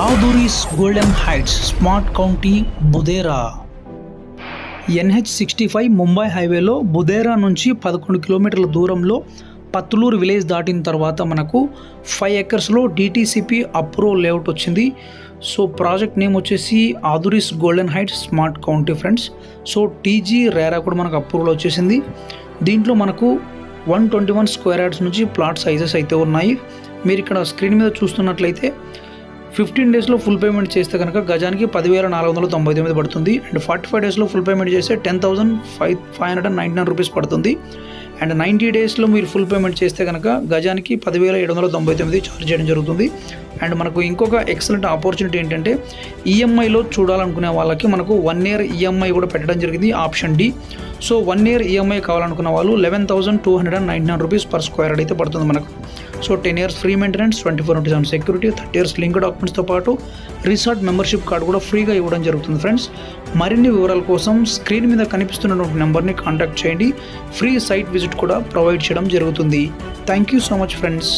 ఆదూరిస్ golden heights smart county Budera. NH65 Mumbai హైవేలో బుదేరా నుంచి 11 కిలోమీటర్ల దూరంలో పత్తులూరు విలేజ్ దాటిన తర్వాత మనకు 5 ఎకర్స్లో DTCP అప్రూవల్ లేఅవుట్ వచ్చింది. సో ప్రాజెక్ట్ నేమ్ వచ్చేసి Aduris golden heights smart county friends. So TG RERA కూడా మనకు అప్రూవల్ వచ్చేసింది. దీంట్లో మనకు 121 స్క్వేర్ యార్డ్స్ నుంచి ప్లాట్ సైజెస్ అయితే ఉన్నాయి. మీరు ఇక్కడ స్క్రీన్ మీద చూస్తున్నట్లయితే 15 డేస్లో ఫుల్ పేమెంట్ చేస్తే కనుక గజానికి 10,499 పడుతుంది. అండ్ 45 డేస్లో ఫుల్ పేమెంట్ చేస్తే 10,599 రూపీస్ పడుతుంది. అండ్ 90 డేస్లో మీరు ఫుల్ పేమెంట్ చేస్తే కనుక గజానికి 10,799 ఛార్జ్ చేయడం జరుగుతుంది. అండ్ మనకు ఇంకొక ఎక్సలెంట్ ఆపర్చునిటీ ఏంటంటే ఈఎంఐలో చూడాలనుకునే వాళ్ళకి మనకు 1 year ఈఎంఐ కూడా పెట్టడం జరిగింది, option D. So 1 year EMI కావాలనుకున్న వాళ్ళు 11,299 రూపీస్ పర్ స్క్వేర్ యార్డ్ అయితే పడుతుంది మనకు. So 10 years free maintenance, 24/7 security, 30 years link డాక్యుమెంట్స్తో పాటు రిసార్ట్ మెంబర్షిప్ కార్డు కూడా ఫ్రీగా ఇవ్వడం జరుగుతుంది ఫ్రెండ్స్. మరిన్ని వివరాల కోసం స్క్రీన్ మీద కనిపిస్తున్నటువంటి నెంబర్ని కాంటాక్ట్ చేయండి. ఫ్రీ సైట్ విజిట్ కూడా ప్రొవైడ్ చేయడం జరుగుతుంది. Thank you so much friends.